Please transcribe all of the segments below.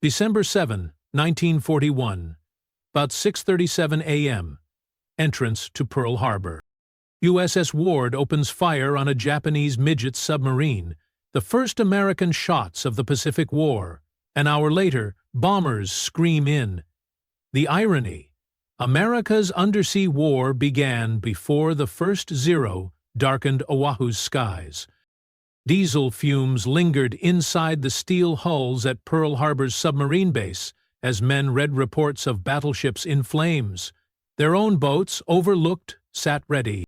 December 7, 1941. About 6:37 a.m. Entrance to Pearl Harbor. USS Ward opens fire on a Japanese midget submarine, the first American shots of the Pacific War. An hour later, bombers scream in. The irony: America's undersea war began before the first Zero darkened Oahu's skies. Diesel fumes lingered inside the steel hulls at Pearl Harbor's submarine base as men read reports of battleships in flames. Their own boats, overlooked, sat ready.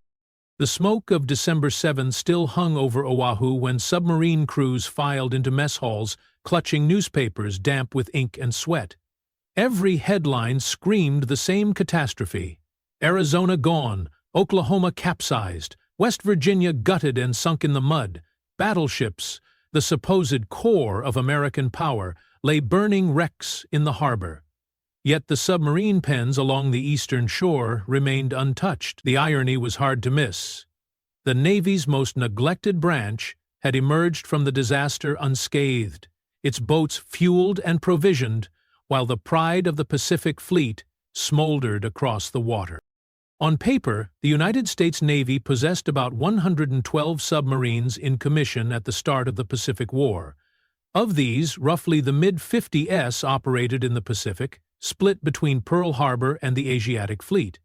The smoke of December 7 still hung over Oahu when submarine crews filed into mess halls, clutching newspapers damp with ink and sweat. Every headline screamed the same catastrophe: Arizona gone, Oklahoma capsized, West Virginia gutted and sunk in the mud. Battleships, the supposed core of American power, lay burning wrecks in the harbor. Yet the submarine pens along the eastern shore remained untouched. The irony was hard to miss. The Navy's most neglected branch had emerged from the disaster unscathed, its boats fueled and provisioned, while the pride of the Pacific Fleet smoldered across the water. On paper, the United States Navy possessed about 112 submarines in commission at the start of the Pacific War. Of these, roughly the mid-50s operated in the Pacific, split between Pearl Harbor and the Asiatic Fleet.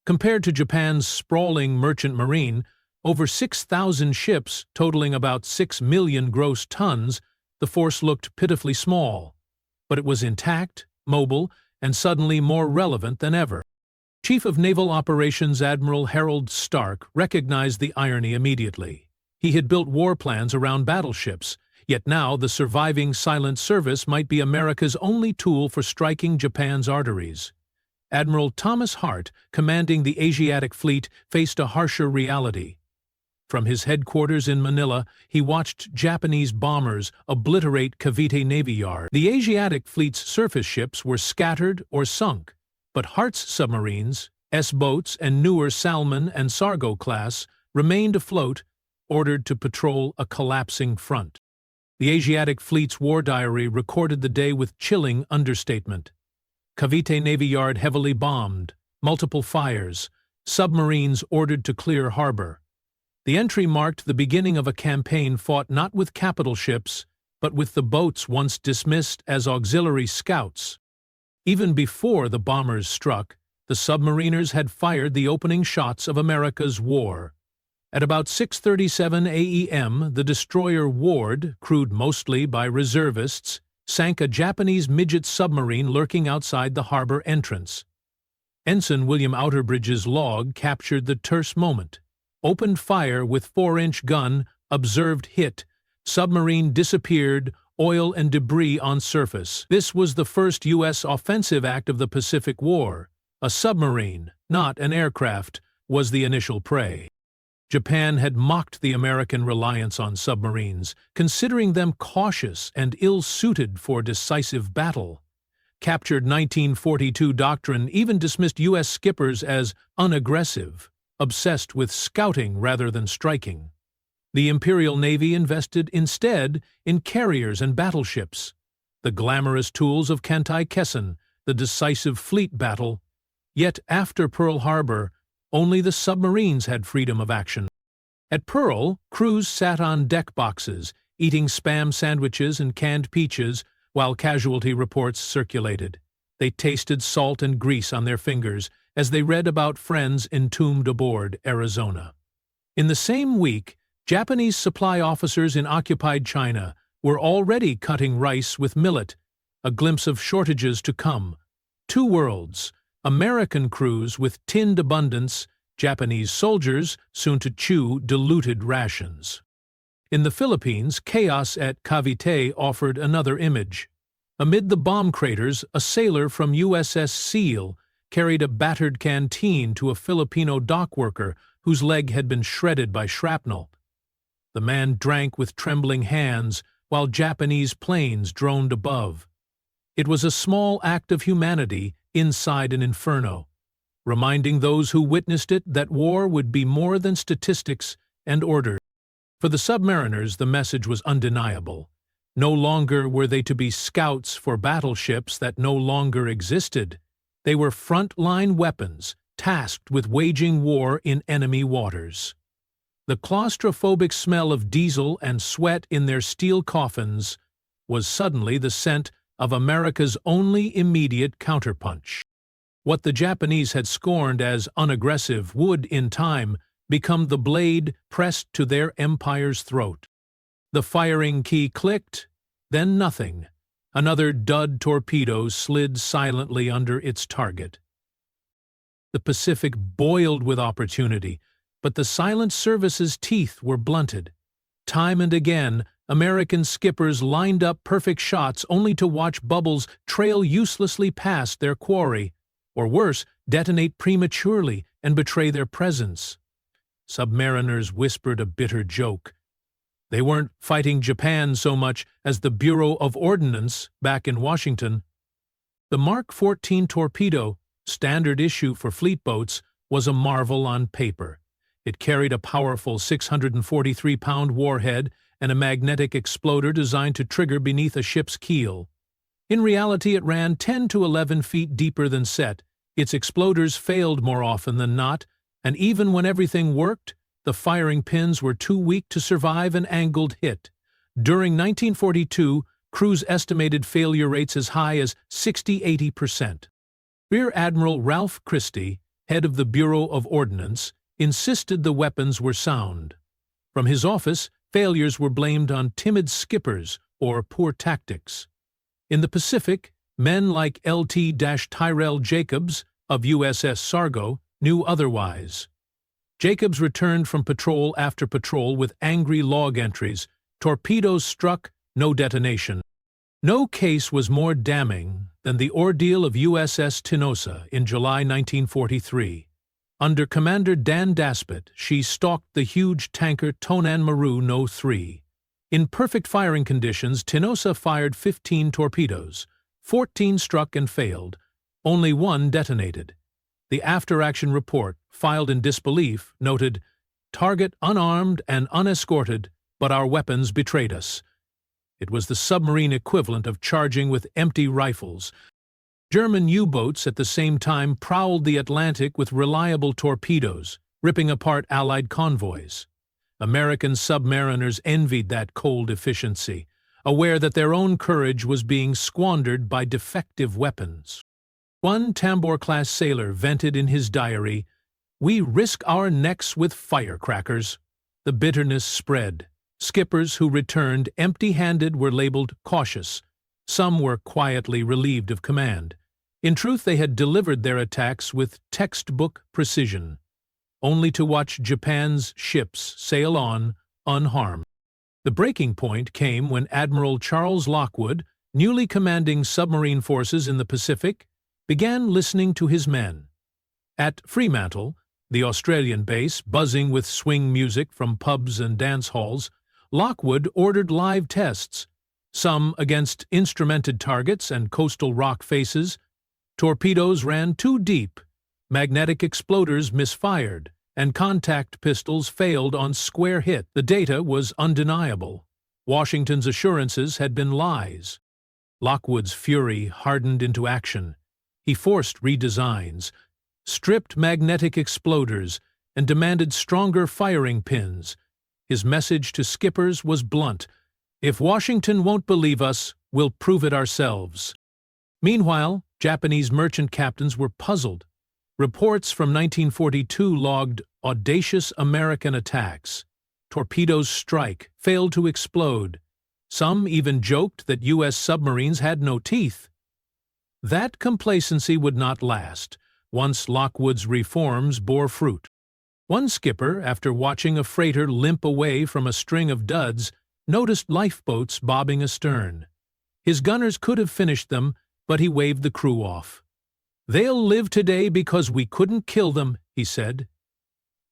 Compared to Japan's sprawling merchant marine, over 6,000 ships totaling about 6 million gross tons, the force looked pitifully small. But it was intact, mobile, and suddenly more relevant than ever. Chief of Naval Operations Admiral Harold Stark recognized the irony immediately. He had built war plans around battleships, yet now the surviving silent service might be America's only tool for striking Japan's arteries. Admiral Thomas Hart, commanding the Asiatic Fleet, faced a harsher reality. From his headquarters in Manila, he watched Japanese bombers obliterate Cavite Navy Yard. The Asiatic Fleet's surface ships were scattered or sunk, but Hart's submarines, S-boats and newer Salmon and Sargo class, remained afloat, ordered to patrol a collapsing front. The Asiatic Fleet's war diary recorded the day with chilling understatement. Cavite Navy Yard heavily bombed, multiple fires, submarines ordered to clear harbor. The entry marked the beginning of a campaign fought not with capital ships, but with the boats once dismissed as auxiliary scouts. Even before the bombers struck, the submariners had fired the opening shots of America's war. At about 6:37 a.m., the destroyer Ward, crewed mostly by reservists, sank a Japanese midget submarine lurking outside the harbor entrance. Ensign William Outerbridge's log captured the terse moment. Opened fire with 4-inch gun, observed hit, submarine disappeared, oil and debris on surface. This was the first U.S. offensive act of the Pacific War. A submarine, not an aircraft, was the initial prey. Japan had mocked the American reliance on submarines, considering them cautious and ill-suited for decisive battle. Captured 1942 doctrine even dismissed U.S. skippers as unaggressive, obsessed with scouting rather than striking. The Imperial Navy invested instead in carriers and battleships, the glamorous tools of Kantai-Kessen, the decisive fleet battle. Yet after Pearl Harbor, only the submarines had freedom of action. At Pearl, crews sat on deck boxes, eating Spam sandwiches and canned peaches while casualty reports circulated. They tasted salt and grease on their fingers as they read about friends entombed aboard Arizona. In the same week, Japanese supply officers in occupied China were already cutting rice with millet, a glimpse of shortages to come. Two worlds: American crews with tinned abundance, Japanese soldiers soon to chew diluted rations. In the Philippines, chaos at Cavite offered another image. Amid the bomb craters, a sailor from USS Seal carried a battered canteen to a Filipino dock worker whose leg had been shredded by shrapnel. The man drank with trembling hands while Japanese planes droned above. It was a small act of humanity inside an inferno, reminding those who witnessed it that war would be more than statistics and orders. For the submariners, the message was undeniable. No longer were they to be scouts for battleships that no longer existed. They were front-line weapons, tasked with waging war in enemy waters. The claustrophobic smell of diesel and sweat in their steel coffins was suddenly the scent of America's only immediate counterpunch. What the Japanese had scorned as unaggressive would, in time, become the blade pressed to their empire's throat. The firing key clicked, then nothing. Another dud torpedo slid silently under its target. The Pacific boiled with opportunity, but the silent service's teeth were blunted. Time and again, American skippers lined up perfect shots only to watch bubbles trail uselessly past their quarry, or worse, detonate prematurely and betray their presence. Submariners whispered a bitter joke. They weren't fighting Japan so much as the Bureau of Ordnance back in Washington. The Mark 14 torpedo, standard issue for fleet boats, was a marvel on paper. It carried a powerful 643-pound warhead and a magnetic exploder designed to trigger beneath a ship's keel. In reality, it ran 10 to 11 feet deeper than set. Its exploders failed more often than not, and even when everything worked, the firing pins were too weak to survive an angled hit. During 1942, crews estimated failure rates as high as 60–80%. Rear Admiral Ralph Christie, head of the Bureau of Ordnance, insisted the weapons were sound. From his office, failures were blamed on timid skippers or poor tactics. In the Pacific, men like Lt. Jacobs of USS Sargo knew otherwise. Jacobs returned from patrol after patrol with angry log entries. Torpedoes struck, no detonation. No case was more damning than the ordeal of USS Tinosa in July 1943. Under Commander Dan Daspit, she stalked the huge tanker Tonan Maru No. 3. In perfect firing conditions, Tinosa fired 15 torpedoes. 14 struck and failed. Only one detonated. The after-action report, filed in disbelief, noted, "Target unarmed and unescorted, but our weapons betrayed us." It was the submarine equivalent of charging with empty rifles. German U-boats at the same time prowled the Atlantic with reliable torpedoes, ripping apart Allied convoys. American submariners envied that cold efficiency, aware that their own courage was being squandered by defective weapons. One Tambor-class sailor vented in his diary, "We risk our necks with firecrackers." The bitterness spread. Skippers who returned empty-handed were labeled cautious. Some were quietly relieved of command. In truth, they had delivered their attacks with textbook precision, only to watch Japan's ships sail on unharmed. The breaking point came when Admiral Charles Lockwood, newly commanding submarine forces in the Pacific, began listening to his men. At Fremantle, the Australian base buzzing with swing music from pubs and dance halls, Lockwood ordered live tests, some against instrumented targets and coastal rock faces. Torpedoes ran too deep, magnetic exploders misfired, and contact pistols failed on square hit. The data was undeniable. Washington's assurances had been lies. Lockwood's fury hardened into action. He forced redesigns, stripped magnetic exploders, and demanded stronger firing pins. His message to skippers was blunt: "If Washington won't believe us, we'll prove it ourselves." Meanwhile, Japanese merchant captains were puzzled. Reports from 1942 logged audacious American attacks. Torpedoes strike, failed to explode. Some even joked that U.S. submarines had no teeth. That complacency would not last, once Lockwood's reforms bore fruit. One skipper, after watching a freighter limp away from a string of duds, noticed lifeboats bobbing astern. His gunners could have finished them, but he waved the crew off. "They'll live today because we couldn't kill them," he said.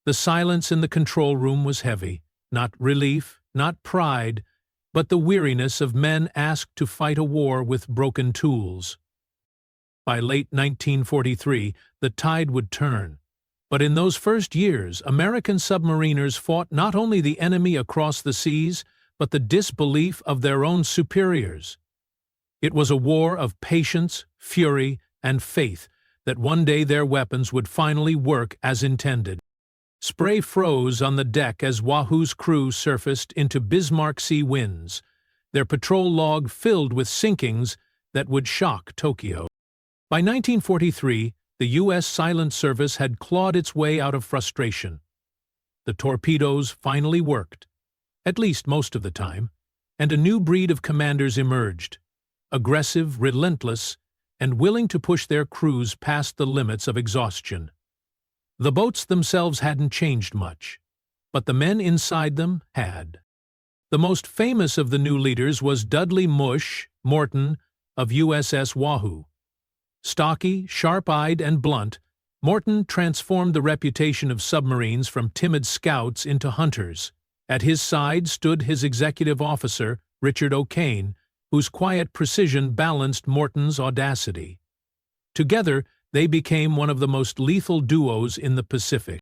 The silence in the control room was heavy, not relief, not pride, but the weariness of men asked to fight a war with broken tools. By late 1943, the tide would turn. But in those first years, American submariners fought not only the enemy across the seas, but the disbelief of their own superiors. It was a war of patience, fury, and faith that one day their weapons would finally work as intended. Spray froze on the deck as Wahoo's crew surfaced into Bismarck Sea winds, their patrol log filled with sinkings that would shock Tokyo. By 1943, the U.S. Silent Service had clawed its way out of frustration. The torpedoes finally worked, at least most of the time, and a new breed of commanders emerged, aggressive, relentless, and willing to push their crews past the limits of exhaustion. The boats themselves hadn't changed much, but the men inside them had. The most famous of the new leaders was Dudley "Mush" Morton of USS Wahoo. Stocky, sharp-eyed, and blunt, Morton transformed the reputation of submarines from timid scouts into hunters. At his side stood his executive officer, Richard O'Kane, whose quiet precision balanced Morton's audacity. Together, they became one of the most lethal duos in the Pacific.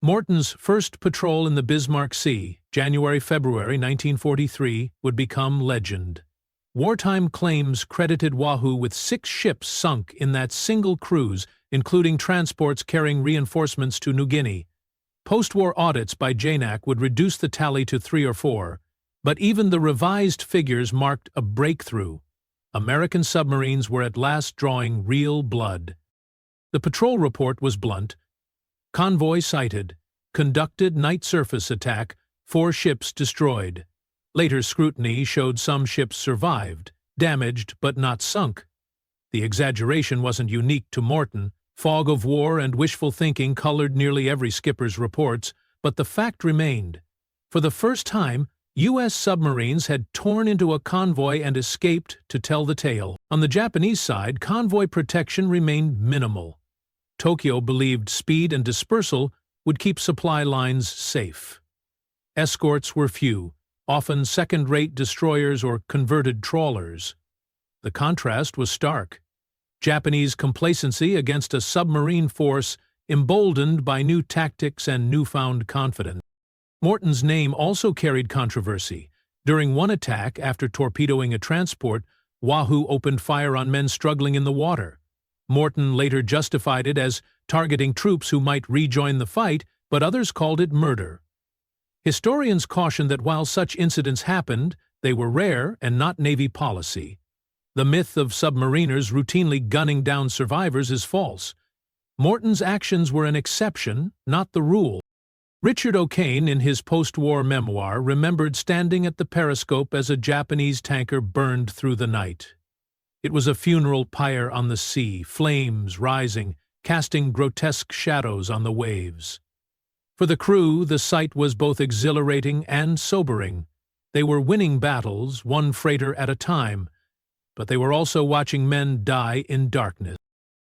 Morton's first patrol in the Bismarck Sea, January-February 1943, would become legend. Wartime claims credited Wahoo with 6 ships sunk in that single cruise, including transports carrying reinforcements to New Guinea. Post-war audits by JNAC would reduce the tally to 3 or 4, but even the revised figures marked a breakthrough. American submarines were at last drawing real blood. The patrol report was blunt. Convoy sighted. Conducted night surface attack. 4 ships destroyed. Later scrutiny showed some ships survived, damaged but not sunk. The exaggeration wasn't unique to Morton. Fog of war and wishful thinking colored nearly every skipper's reports, but the fact remained. For the first time, U.S. submarines had torn into a convoy and escaped to tell the tale. On the Japanese side, convoy protection remained minimal. Tokyo believed speed and dispersal would keep supply lines safe. Escorts were few, often second-rate destroyers or converted trawlers. The contrast was stark. Japanese complacency against a submarine force emboldened by new tactics and newfound confidence. Morton's name also carried controversy. During one attack, after torpedoing a transport, Wahoo opened fire on men struggling in the water. Morton later justified it as targeting troops who might rejoin the fight, but others called it murder. Historians caution that while such incidents happened, they were rare and not Navy policy. The myth of submariners routinely gunning down survivors is false. Morton's actions were an exception, not the rule. Richard O'Kane, in his post-war memoir, remembered standing at the periscope as a Japanese tanker burned through the night. It was a funeral pyre on the sea, flames rising, casting grotesque shadows on the waves. For the crew, the sight was both exhilarating and sobering. They were winning battles, one freighter at a time, but they were also watching men die in darkness.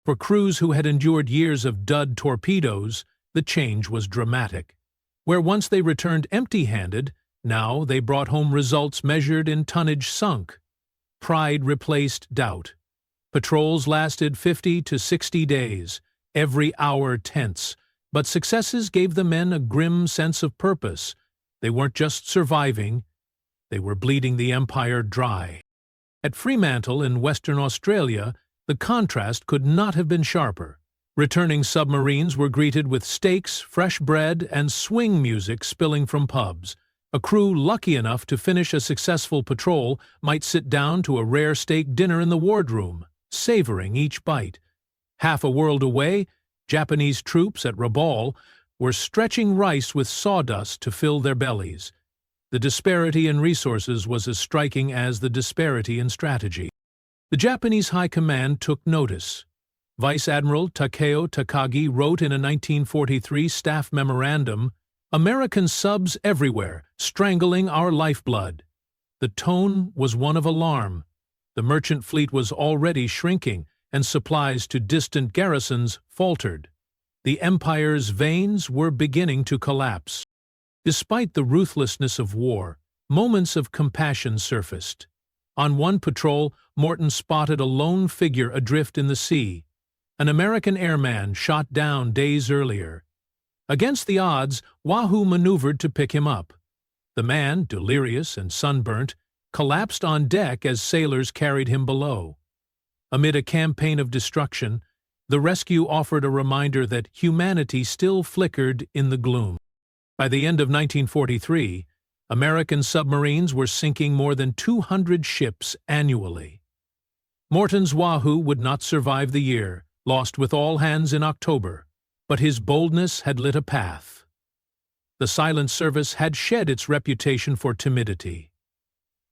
For crews who had endured years of dud torpedoes, the change was dramatic. Where once they returned empty-handed, now they brought home results measured in tonnage sunk. Pride replaced doubt. Patrols lasted 50 to 60 days, every hour tense, but successes gave the men a grim sense of purpose. They weren't just surviving, they were bleeding the empire dry. At Fremantle in Western Australia, the contrast could not have been sharper. Returning submarines were greeted with steaks, fresh bread, and swing music spilling from pubs. A crew lucky enough to finish a successful patrol might sit down to a rare steak dinner in the wardroom, savoring each bite. Half a world away, Japanese troops at Rabaul were stretching rice with sawdust to fill their bellies. The disparity in resources was as striking as the disparity in strategy. The Japanese High Command took notice. Vice Admiral Takeo Takagi wrote in a 1943 staff memorandum, "American subs everywhere, strangling our lifeblood." The tone was one of alarm. The merchant fleet was already shrinking, and supplies to distant garrisons faltered. The empire's veins were beginning to collapse. Despite the ruthlessness of war, moments of compassion surfaced. On one patrol, Morton spotted a lone figure adrift in the sea, an American airman shot down days earlier. Against the odds, Wahoo maneuvered to pick him up. The man, delirious and sunburnt, collapsed on deck as sailors carried him below. Amid a campaign of destruction, the rescue offered a reminder that humanity still flickered in the gloom. By the end of 1943, American submarines were sinking more than 200 ships annually. Morton's Wahoo would not survive the year, lost with all hands in October, but his boldness had lit a path. The silent service had shed its reputation for timidity.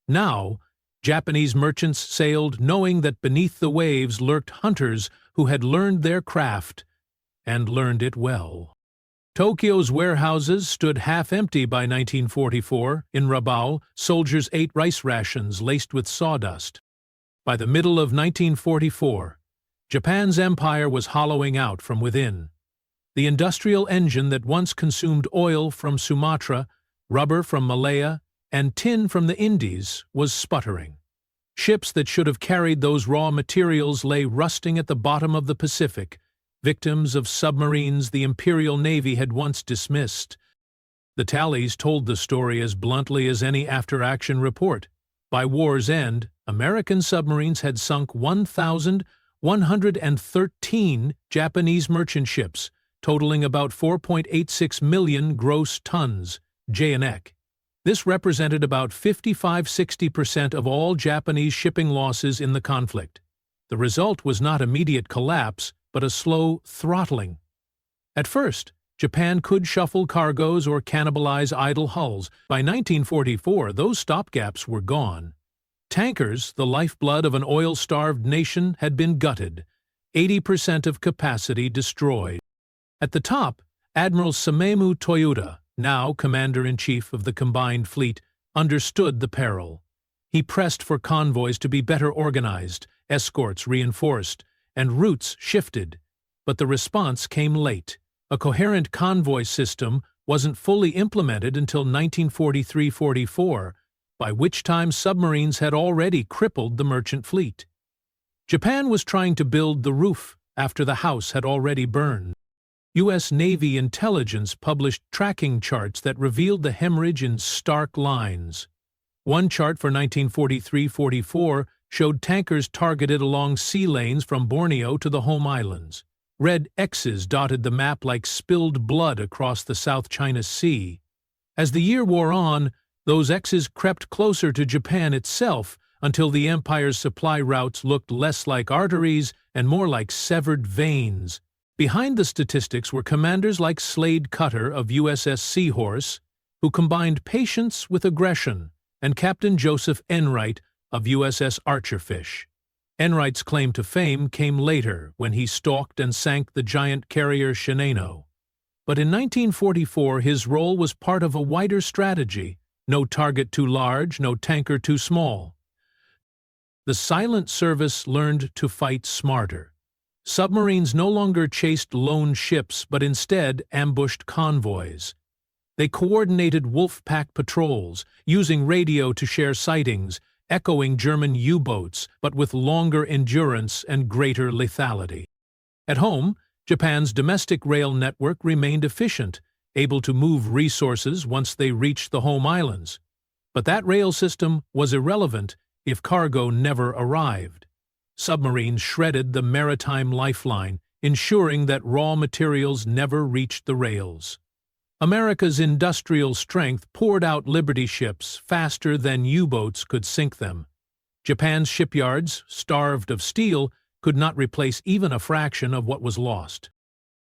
Now, Japanese merchants sailed knowing that beneath the waves lurked hunters who had learned their craft, and learned it well. Tokyo's warehouses stood half-empty by 1944. In Rabaul, soldiers ate rice rations laced with sawdust. By the middle of 1944, Japan's empire was hollowing out from within. The industrial engine that once consumed oil from Sumatra, rubber from Malaya, and tin from the Indies was sputtering. Ships that should have carried those raw materials lay rusting at the bottom of the Pacific, victims of submarines the Imperial Navy had once dismissed. The tallies told the story as bluntly as any after-action report. By war's end, American submarines had sunk 1,113 Japanese merchant ships, totaling about 4.86 million gross tons, JNEC. This represented about 55–60% of all Japanese shipping losses in the conflict. The result was not immediate collapse, but a slow throttling. At first, Japan could shuffle cargoes or cannibalize idle hulls. By 1944, those stopgaps were gone. Tankers, the lifeblood of an oil-starved nation, had been gutted, 80% of capacity destroyed. At the top, Admiral Samemu Toyoda, now Commander-in-Chief of the Combined Fleet, understood the peril. He pressed for convoys to be better organized, escorts reinforced, and routes shifted. But the response came late. A coherent convoy system wasn't fully implemented until 1943–44, by which time submarines had already crippled the merchant fleet. Japan was trying to build the roof after the house had already burned. U.S. Navy intelligence published tracking charts that revealed the hemorrhage in stark lines. One chart for 1943–44 showed tankers targeted along sea lanes from Borneo to the home islands. Red X's dotted the map like spilled blood across the South China Sea. As the year wore on, those X's crept closer to Japan itself until the empire's supply routes looked less like arteries and more like severed veins. Behind the statistics were commanders like Slade Cutter of USS Seahorse, who combined patience with aggression, and Captain Joseph Enright of USS Archerfish. Enright's claim to fame came later when he stalked and sank the giant carrier Shinano. But in 1944 his role was part of a wider strategy: no target too large, no tanker too small. The silent service learned to fight smarter. Submarines no longer chased lone ships but instead ambushed convoys. They coordinated wolf pack patrols, using radio to share sightings, echoing German U-boats, but with longer endurance and greater lethality. At home, Japan's domestic rail network remained efficient, able to move resources once they reached the home islands. But that rail system was irrelevant if cargo never arrived. Submarines shredded the maritime lifeline, ensuring that raw materials never reached the rails. America's industrial strength poured out Liberty ships faster than U-boats could sink them. Japan's shipyards, starved of steel, could not replace even a fraction of what was lost.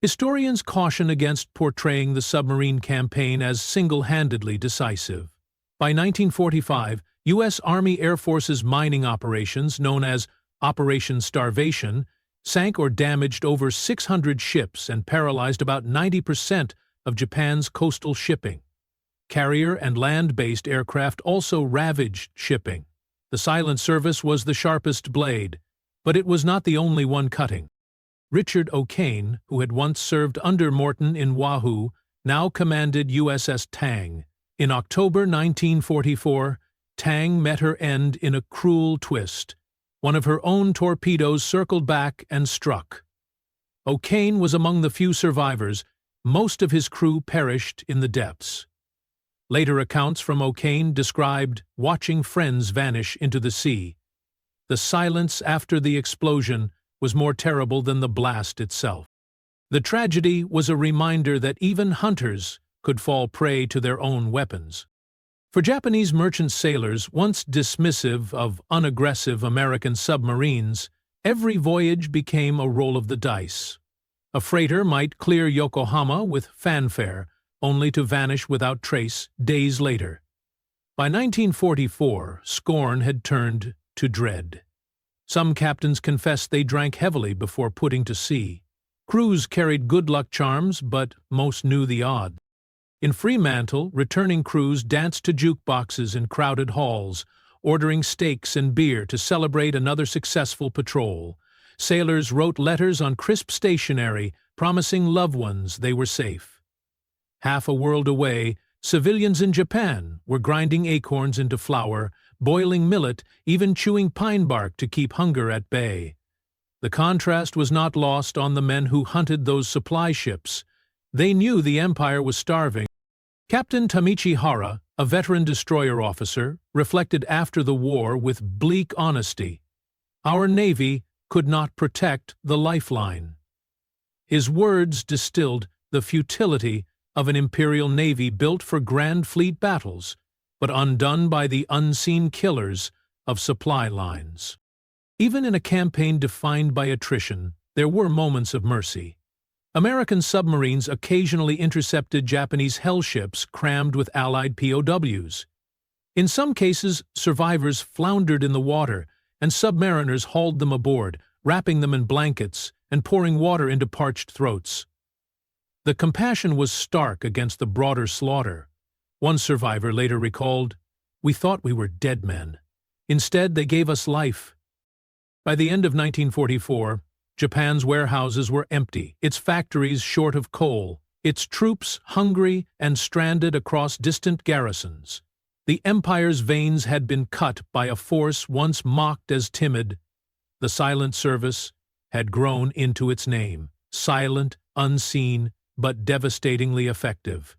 Historians caution against portraying the submarine campaign as single-handedly decisive. By 1945, U.S. Army Air Force's mining operations, known as Operation Starvation, sank or damaged over 600 ships and paralyzed about 90% of Japan's coastal shipping. Carrier and land-based aircraft also ravaged shipping. The silent service was the sharpest blade, but it was not the only one cutting. Richard O'Kane, who had once served under Morton in Wahoo, now commanded USS Tang. In October 1944, Tang met her end in a cruel twist. One of her own torpedoes circled back and struck. O'Kane was among the few survivors. Most of his crew perished in the depths. Later accounts from O'Kane described watching friends vanish into the sea. The silence after the explosion was more terrible than the blast itself. The tragedy was a reminder that even hunters could fall prey to their own weapons. For Japanese merchant sailors, once dismissive of unaggressive American submarines, every voyage became a roll of the dice. A freighter might clear Yokohama with fanfare, only to vanish without trace days later. By 1944, scorn had turned to dread. Some captains confessed they drank heavily before putting to sea. Crews carried good luck charms, but most knew the odds. In Fremantle, returning crews danced to jukeboxes in crowded halls, ordering steaks and beer to celebrate another successful patrol. Sailors wrote letters on crisp stationery, promising loved ones they were safe. Half a world away, civilians in Japan were grinding acorns into flour, boiling millet, even chewing pine bark to keep hunger at bay. The contrast was not lost on the men who hunted those supply ships. They knew the empire was starving. Captain Tamichi Hara, a veteran destroyer officer, reflected after the war with bleak honesty. Our navy could not protect the lifeline. His words distilled the futility of an imperial navy built for grand fleet battles, but undone by the unseen killers of supply lines. Even in a campaign defined by attrition, there were moments of mercy. American submarines occasionally intercepted Japanese hell ships crammed with Allied POWs. In some cases, survivors floundered in the water, and submariners hauled them aboard, wrapping them in blankets and pouring water into parched throats. The compassion was stark against the broader slaughter. One survivor later recalled, "We thought we were dead men. Instead, they gave us life." By the end of 1944, Japan's warehouses were empty, its factories short of coal, its troops hungry and stranded across distant garrisons. The empire's veins had been cut by a force once mocked as timid. The silent service had grown into its name, silent, unseen, but devastatingly effective.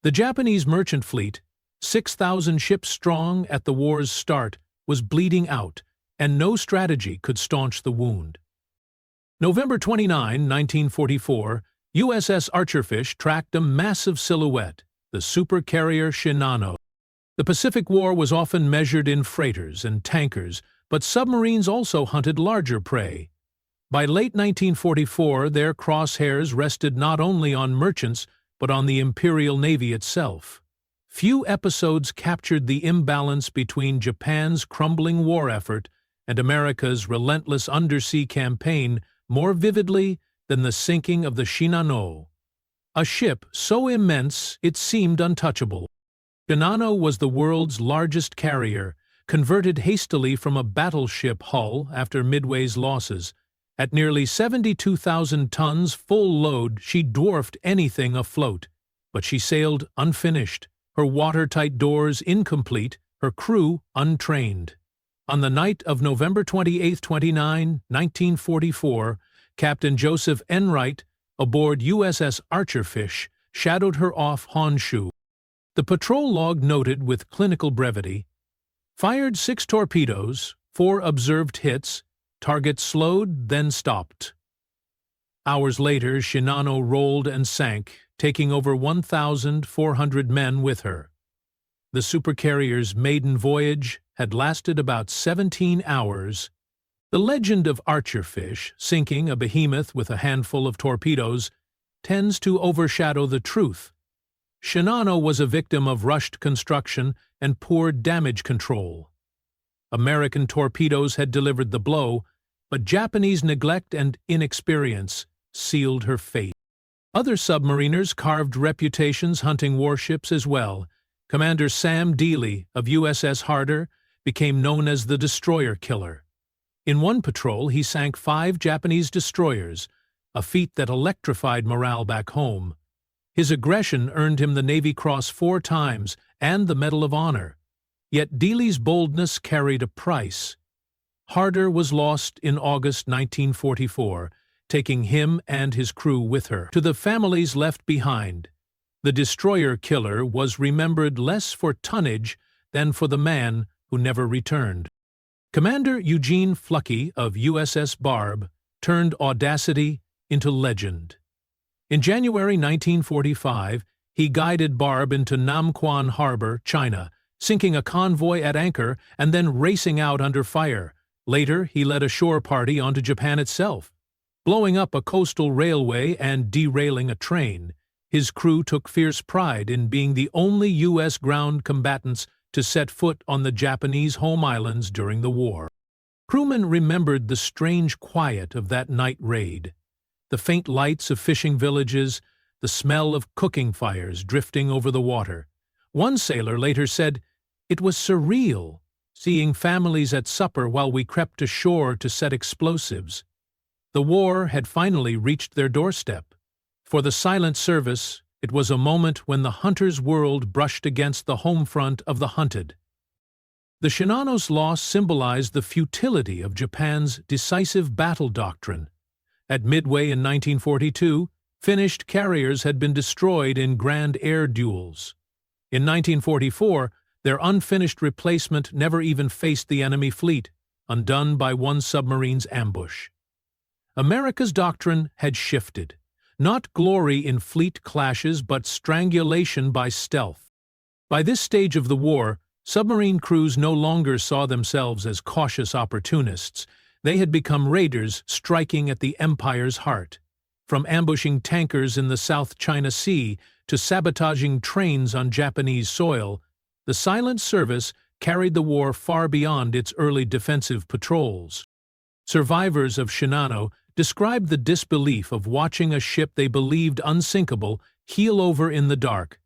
The Japanese merchant fleet, 6,000 ships strong at the war's start, was bleeding out, and no strategy could staunch the wound. November 29, 1944, USS Archerfish tracked a massive silhouette, the supercarrier Shinano. The Pacific War was often measured in freighters and tankers, but submarines also hunted larger prey. By late 1944, their crosshairs rested not only on merchants, but on the Imperial Navy itself. Few episodes captured the imbalance between Japan's crumbling war effort and America's relentless undersea campaign more vividly than the sinking of the Shinano, a ship so immense it seemed untouchable. Shinano was the world's largest carrier, converted hastily from a battleship hull after Midway's losses. At nearly 72,000 tons full load, she dwarfed anything afloat, but she sailed unfinished, her watertight doors incomplete, her crew untrained. On the night of November 28–29, 1944, Captain Joseph Enright, aboard USS Archerfish, shadowed her off Honshu. The patrol log noted with clinical brevity, "Fired 6 torpedoes, 4 observed hits, target slowed, then stopped." Hours later, Shinano rolled and sank, taking over 1,400 men with her. The supercarrier's maiden voyage had lasted about 17 hours. The legend of Archerfish, sinking a behemoth with a handful of torpedoes, tends to overshadow the truth. Shinano was a victim of rushed construction and poor damage control. American torpedoes had delivered the blow, but Japanese neglect and inexperience sealed her fate. Other submariners carved reputations hunting warships as well. Commander Sam Dealey of USS Harder became known as the Destroyer Killer. In one patrol, he sank 5 Japanese destroyers, a feat that electrified morale back home. His aggression earned him the Navy Cross 4 times and the Medal of Honor. Yet Dealey's boldness carried a price. Harder was lost in August 1944, taking him and his crew with her. To the families left behind, The destroyer killer was remembered less for tonnage than for the man who never returned. Commander Eugene Fluckey of USS Barb turned audacity into legend. In January 1945, he guided Barb into Namquan Harbor, China, sinking a convoy at anchor and then racing out under fire. Later, he led a shore party onto Japan itself, blowing up a coastal railway and derailing a train. His crew took fierce pride in being the only U.S. ground combatants to set foot on the Japanese home islands during the war. Crewmen remembered the strange quiet of that night raid, the faint lights of fishing villages, the smell of cooking fires drifting over the water. One sailor later said, "It was surreal, seeing families at supper while we crept ashore to set explosives." The war had finally reached their doorstep. For the silent service, it was a moment when the hunter's world brushed against the home front of the hunted. The Shinano's loss symbolized the futility of Japan's decisive battle doctrine. At Midway in 1942, finished carriers had been destroyed in grand air duels. In 1944, their unfinished replacement never even faced the enemy fleet, undone by one submarine's ambush. America's doctrine had shifted. Not glory in fleet clashes, but strangulation by stealth. By this stage of the war, submarine crews no longer saw themselves as cautious opportunists. They had become raiders striking at the empire's heart. From ambushing tankers in the South China Sea to sabotaging trains on Japanese soil, the silent service carried the war far beyond its early defensive patrols. Survivors of Shinano described the disbelief of watching a ship they believed unsinkable heel over in the dark.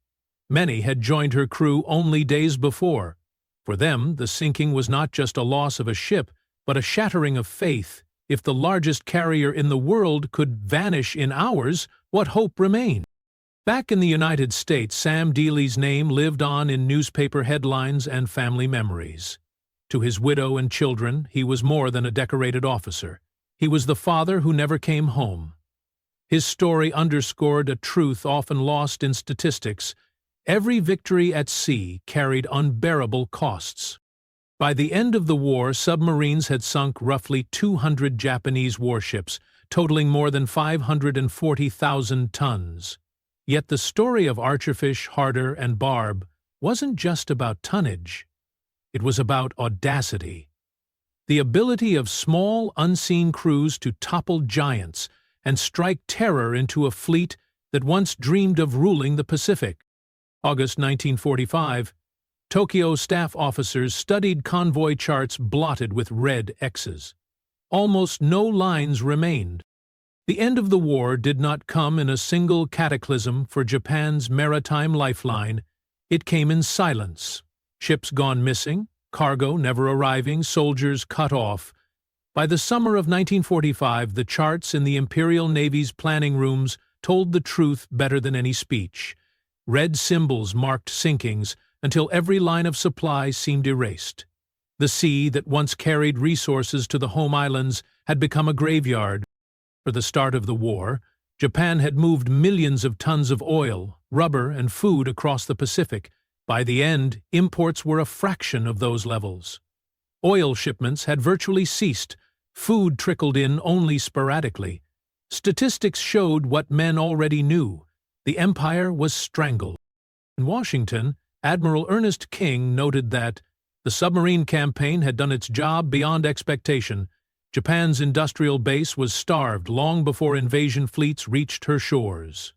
Many had joined her crew only days before. For them, the sinking was not just a loss of a ship, but a shattering of faith. If the largest carrier in the world could vanish in hours, what hope remained? Back in the United States, Sam Dealey's name lived on in newspaper headlines and family memories. To his widow and children, he was more than a decorated officer. He was the father who never came home. His story underscored a truth often lost in statistics. Every victory at sea carried unbearable costs. By the end of the war, submarines had sunk roughly 200 Japanese warships, totaling more than 540,000 tons. Yet the story of Archerfish, Harder, and Barb wasn't just about tonnage. It was about audacity. The ability of small, unseen crews to topple giants and strike terror into a fleet that once dreamed of ruling the Pacific. August 1945, Tokyo staff officers studied convoy charts blotted with red X's. Almost no lines remained. The end of the war did not come in a single cataclysm for Japan's maritime lifeline. It came in silence. Ships gone missing, cargo never arriving, soldiers cut off. By the summer of 1945, the charts in the Imperial Navy's planning rooms told the truth better than any speech. Red symbols marked sinkings until every line of supply seemed erased. The sea that once carried resources to the home islands had become a graveyard. For the start of the war, Japan had moved millions of tons of oil, rubber, and food across the Pacific. By the end, imports were a fraction of those levels. Oil shipments had virtually ceased. Food trickled in only sporadically. Statistics showed what men already knew. The empire was strangled. In Washington, Admiral Ernest King noted that the submarine campaign had done its job beyond expectation. Japan's industrial base was starved long before invasion fleets reached her shores.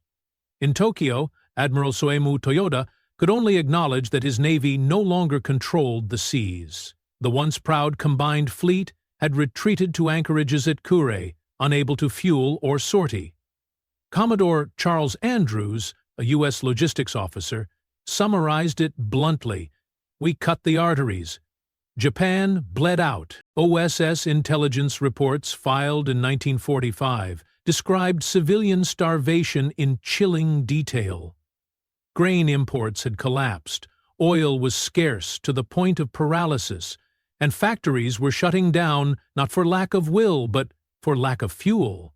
In Tokyo, Admiral Soemu Toyoda could only acknowledge that his navy no longer controlled the seas. The once proud combined fleet had retreated to anchorages at Kure, unable to fuel or sortie. Commodore Charles Andrews, a U.S. logistics officer, summarized it bluntly: "We cut the arteries." Japan bled out. OSS intelligence reports filed in 1945 described civilian starvation in chilling detail. Grain imports had collapsed, oil was scarce to the point of paralysis, and factories were shutting down not for lack of will but for lack of fuel.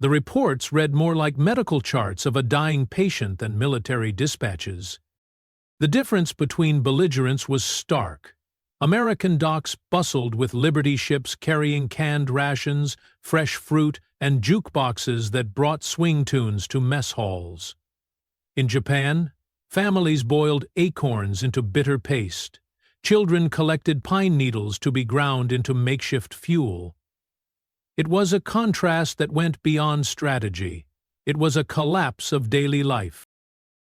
The reports read more like medical charts of a dying patient than military dispatches. The difference between belligerents was stark. American docks bustled with Liberty ships carrying canned rations, fresh fruit, and jukeboxes that brought swing tunes to mess halls. In Japan, families boiled acorns into bitter paste. Children collected pine needles to be ground into makeshift fuel. It was a contrast that went beyond strategy. It was a collapse of daily life.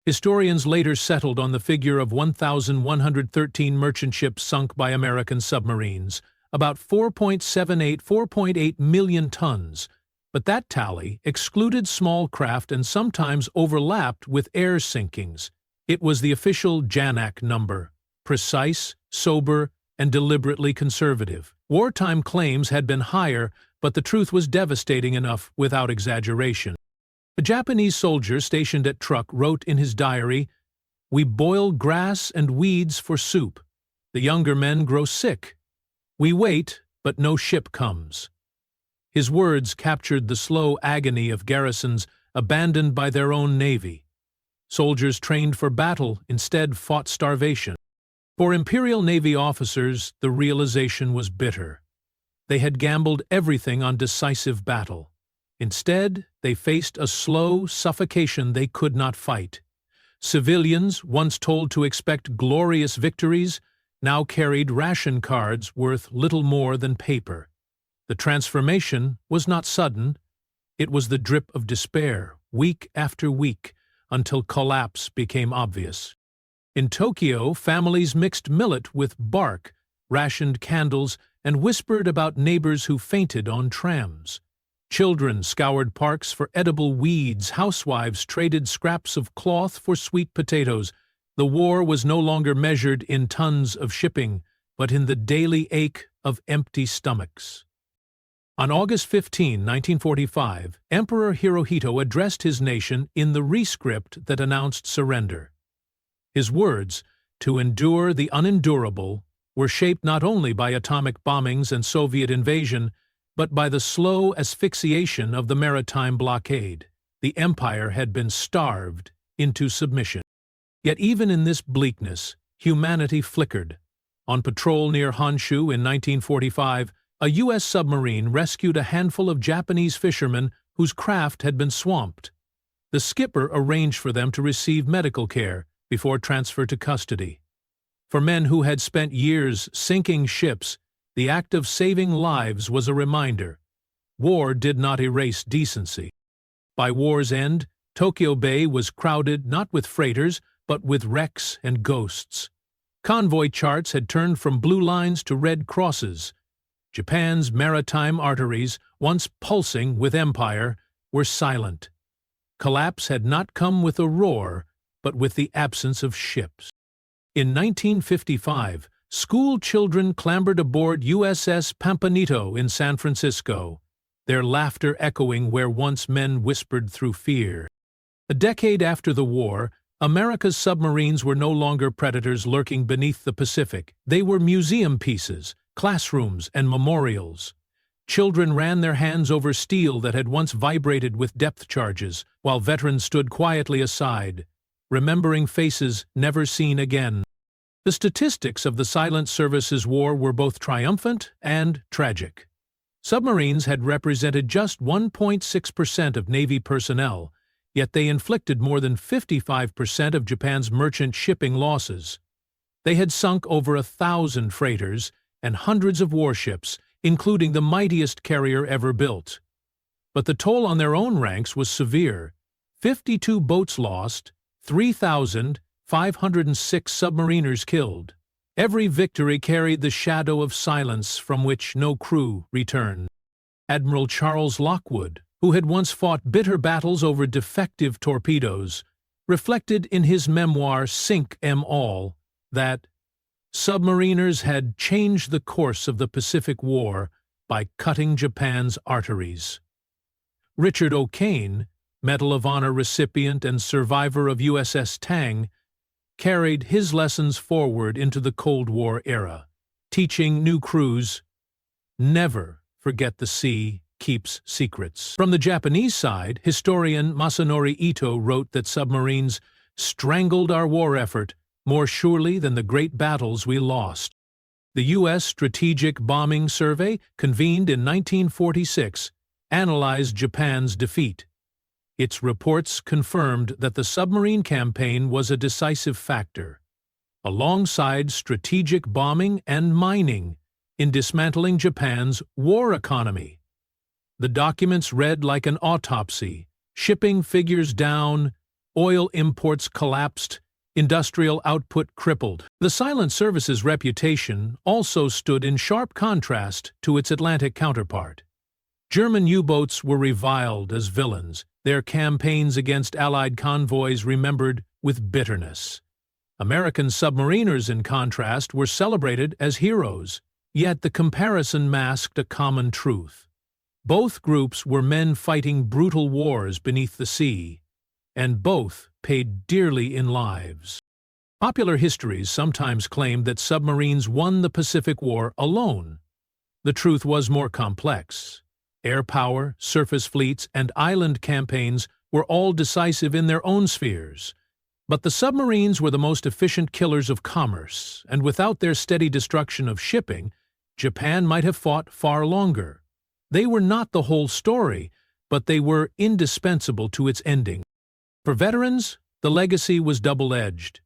Historians later settled on the figure of 1,113 merchant ships sunk by American submarines, about 4.8 million tons, but that tally excluded small craft and sometimes overlapped with air sinkings. It was the official JANAC number, precise, sober, and deliberately conservative. Wartime claims had been higher, but the truth was devastating enough without exaggeration. A Japanese soldier stationed at Truk wrote in his diary, "We boil grass and weeds for soup. The younger men grow sick. We wait, but no ship comes." His words captured the slow agony of garrisons abandoned by their own navy. Soldiers trained for battle instead fought starvation. For Imperial Navy officers, the realization was bitter. They had gambled everything on decisive battle. Instead, they faced a slow suffocation they could not fight. Civilians, once told to expect glorious victories, now carried ration cards worth little more than paper. The transformation was not sudden. It was the drip of despair, week after week, until collapse became obvious. In Tokyo, families mixed millet with bark, rationed candles, and whispered about neighbors who fainted on trams. Children scoured parks for edible weeds, housewives traded scraps of cloth for sweet potatoes. The war was no longer measured in tons of shipping, but in the daily ache of empty stomachs. On August 15, 1945, Emperor Hirohito addressed his nation in the rescript that announced surrender. His words, "to endure the unendurable," were shaped not only by atomic bombings and Soviet invasion, but by the slow asphyxiation of the maritime blockade. The empire had been starved into submission. Yet even in this bleakness, humanity flickered. On patrol near Honshu in 1945, a U.S. submarine rescued a handful of Japanese fishermen whose craft had been swamped. The skipper arranged for them to receive medical care before transfer to custody. For men who had spent years sinking ships, the act of saving lives was a reminder. War did not erase decency. By war's end, Tokyo Bay was crowded not with freighters, but with wrecks and ghosts. Convoy charts had turned from blue lines to red crosses. Japan's maritime arteries, once pulsing with empire, were silent. Collapse had not come with a roar, but with the absence of ships. In 1955, school children clambered aboard USS Pampanito in San Francisco, their laughter echoing where once men whispered through fear. A decade after the war, America's submarines were no longer predators lurking beneath the Pacific. They were museum pieces, classrooms, and memorials. Children ran their hands over steel that had once vibrated with depth charges, while veterans stood quietly aside, remembering faces never seen again. The statistics of the Silent Services War were both triumphant and tragic. Submarines had represented just 1.6% of Navy personnel, yet they inflicted more than 55% of Japan's merchant shipping losses. They had sunk over 1,000 freighters and hundreds of warships, including the mightiest carrier ever built. But the toll on their own ranks was severe. 52 boats lost, 3,506 submariners killed. Every victory carried the shadow of silence from which no crew returned. Admiral Charles Lockwood, who had once fought bitter battles over defective torpedoes, reflected in his memoir Sink 'Em All that submariners had changed the course of the Pacific War by cutting Japan's arteries. Richard O'Kane, Medal of Honor recipient and survivor of USS Tang, carried his lessons forward into the Cold War era, teaching new crews, never forget the sea, keeps secrets. From the Japanese side, historian Masanori Ito wrote that submarines strangled our war effort more surely than the great battles we lost. The U.S. Strategic Bombing Survey, convened in 1946, analyzed Japan's defeat. Its reports confirmed that the submarine campaign was a decisive factor, alongside strategic bombing and mining, in dismantling Japan's war economy. The documents read like an autopsy. Shipping figures down, oil imports collapsed, industrial output crippled. The Silent Service's reputation also stood in sharp contrast to its Atlantic counterpart. German U-boats were reviled as villains, their campaigns against Allied convoys remembered with bitterness. American submariners, in contrast, were celebrated as heroes, yet the comparison masked a common truth. Both groups were men fighting brutal wars beneath the sea, and both paid dearly in lives. Popular histories sometimes claimed that submarines won the Pacific War alone. The truth was more complex. Air power, surface fleets, and island campaigns were all decisive in their own spheres. But the submarines were the most efficient killers of commerce, and without their steady destruction of shipping, Japan might have fought far longer. They were not the whole story, but they were indispensable to its ending. For veterans, the legacy was double-edged.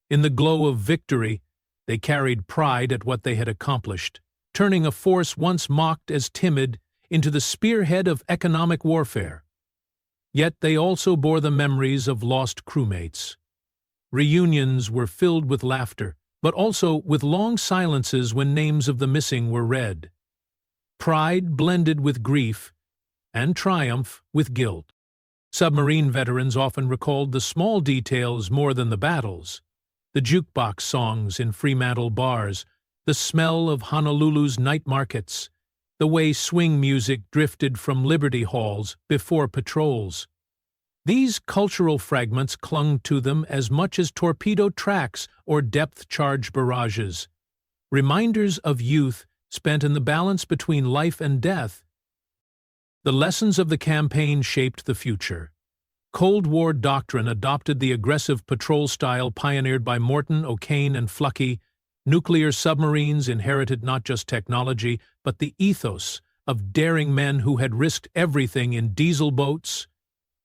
In the glow of victory, they carried pride at what they had accomplished, turning a force once mocked as timid into the spearhead of economic warfare. Yet they also bore the memories of lost crewmates. Reunions were filled with laughter, but also with long silences when names of the missing were read. Pride blended with grief, and triumph with guilt. Submarine veterans often recalled the small details more than the battles: the jukebox songs in Fremantle bars, the smell of Honolulu's night markets, the way swing music drifted from Liberty Halls before patrols. These cultural fragments clung to them as much as torpedo tracks or depth-charge barrages, reminders of youth spent in the balance between life and death. The lessons of the campaign shaped the future. Cold War doctrine adopted the aggressive patrol style pioneered by Morton, O'Kane, and Fluckey. Nuclear submarines inherited not just technology, but the ethos of daring men who had risked everything in diesel boats.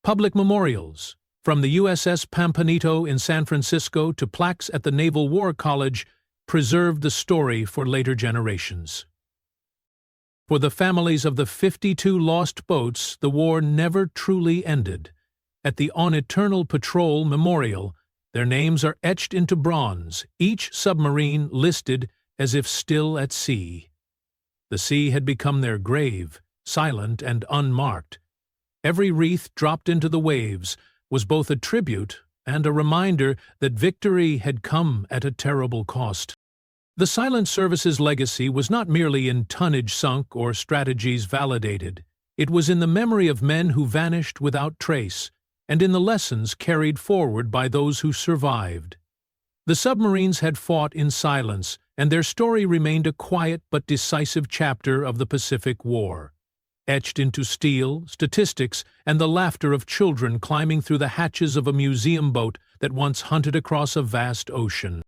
Public memorials, from the USS Pampanito in San Francisco to plaques at the Naval War College, preserved the story for later generations. For the families of the 52 lost boats, the war never truly ended. At the On Eternal Patrol Memorial, their names are etched into bronze, each submarine listed as if still at sea. The sea had become their grave, silent and unmarked. Every wreath dropped into the waves was both a tribute and a reminder that victory had come at a terrible cost. The Silent Service's legacy was not merely in tonnage sunk or strategies validated. It was in the memory of men who vanished without trace, and in the lessons carried forward by those who survived. The submarines had fought in silence, and their story remained a quiet but decisive chapter of the Pacific War, etched into steel, statistics, and the laughter of children climbing through the hatches of a museum boat that once hunted across a vast ocean.